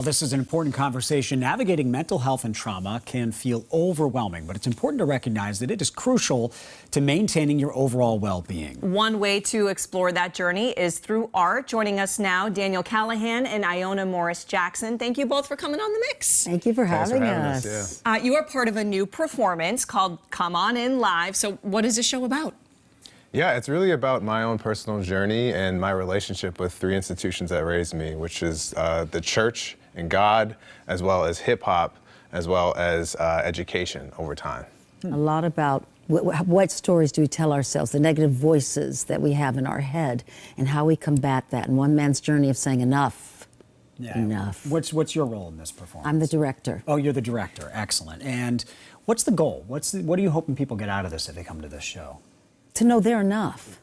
This is an important conversation. Navigating mental health and trauma can feel overwhelming, but it's important to recognize that it is crucial to maintaining your overall well-being. One way to explore that journey is through art. Joining us now, Daniel Callahan and Iona Morris-Jackson. Thank you both for coming on the mix. Thank you for having us. Yeah. You are part of a new performance called Come On In Live. So what is this show about? Yeah, it's really about my own personal journey and my relationship with three institutions that raised me, which is the church and God, as well as hip hop, as well as education over time. A lot about what stories do we tell ourselves, the negative voices that we have in our head, and how we combat that. And one man's journey of saying enough. Yeah. Enough. What's your role in this performance? I'm the director. Oh, you're the director. Excellent. And what's the goal? What are you hoping people get out of this if they come to this show? To know they're enough.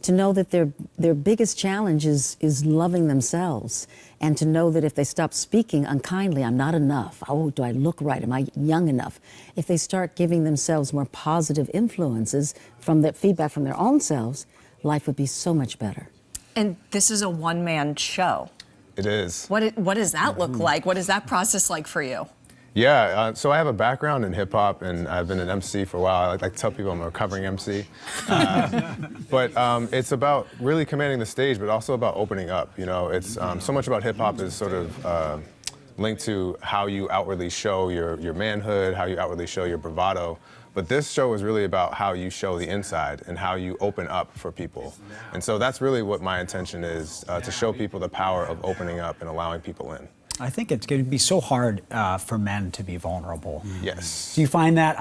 To know that their biggest challenge is loving themselves, and to know that if they stop speaking unkindly, I'm not enough. Oh, do I look right? Am I young enough? If they start giving themselves more positive influences from that feedback from their own selves, life would be so much better. And this is a one-man show. It is. What does that look like? What is that process like for you? Yeah, so I have a background in hip hop, and I've been an MC for a while. I like to tell people I'm a recovering MC. But it's about really commanding the stage, but also about opening up. You know, it's so much about hip hop is sort of linked to how you outwardly show your manhood, how you outwardly show your bravado. But this show is really about how you show the inside and how you open up for people. And so that's really what my intention is, to show people the power of opening up and allowing people in. I think it's going to be so hard for men to be vulnerable. Yes. Do you find that?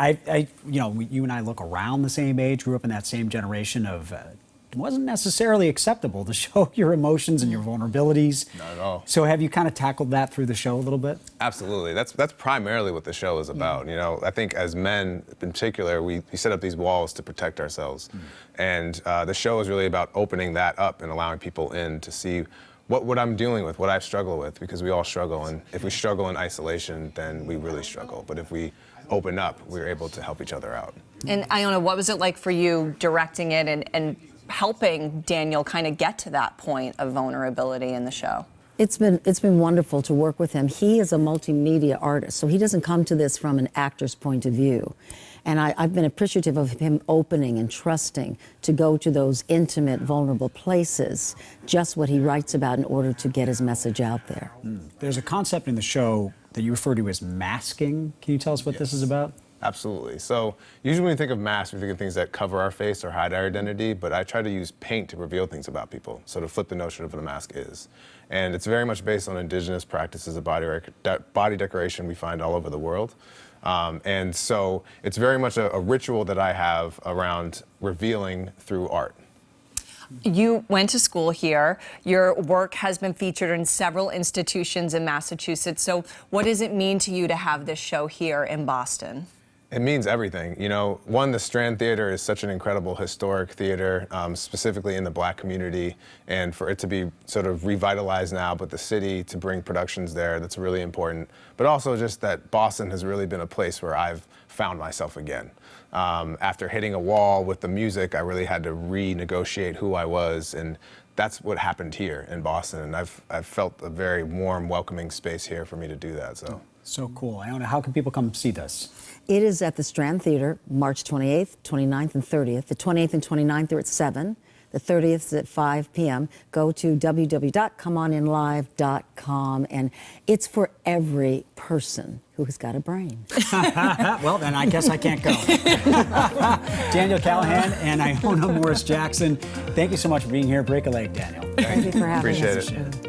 You and I look around the same age, grew up in that same generation of, it wasn't necessarily acceptable to show your emotions and your vulnerabilities. Not at all. So have you kind of tackled that through the show a little bit? Absolutely. That's primarily what the show is about. You know, I think as men in particular, we set up these walls to protect ourselves. And the show is really about opening that up and allowing people in to see what I'm dealing with, what I struggle with, because we all struggle. And if we struggle in isolation, then we really struggle. But if we open up, we're able to help each other out. And Iona, what was it like for you directing it and helping Daniel kind of get to that point of vulnerability in the show? It's been wonderful to work with him. He is a multimedia artist, so he doesn't come to this from an actor's point of view. And I've been appreciative of him opening and trusting to go to those intimate, vulnerable places, just what he writes about in order to get his message out there. There's a concept in the show that you refer to as masking. Can you tell us what this is about? Absolutely. So usually when we think of masks, we think of things that cover our face or hide our identity, but I try to use paint to reveal things about people, so to flip the notion of what a mask is. And it's very much based on indigenous practices of body decoration we find all over the world. And so it's very much a ritual that I have around revealing through art. You went to school here. Your work has been featured in several institutions in Massachusetts. So what does it mean to you to have this show here in Boston? It means everything. You know, one, the Strand Theater is such an incredible historic theater, specifically in the Black community, and for it to be sort of revitalized now, but the city to bring productions there, that's really important. But also just that Boston has really been a place where I've found myself again. After hitting a wall with the music, I really had to renegotiate who I was, and that's what happened here in Boston. And I've felt a very warm, welcoming space here for me to do that. So cool. Iona, how can people come see this? It is at the Strand Theater, March 28th, 29th, and 30th. The 28th and 29th are at 7. The 30th is at 5 p.m. Go to www.comeoninlive.com, and it's for every person who has got a brain. Well, then I guess I can't go. Daniel Callahan and Iona Morris-Jackson, thank you so much for being here. Break a leg, Daniel. Thank you for having us. Appreciate it.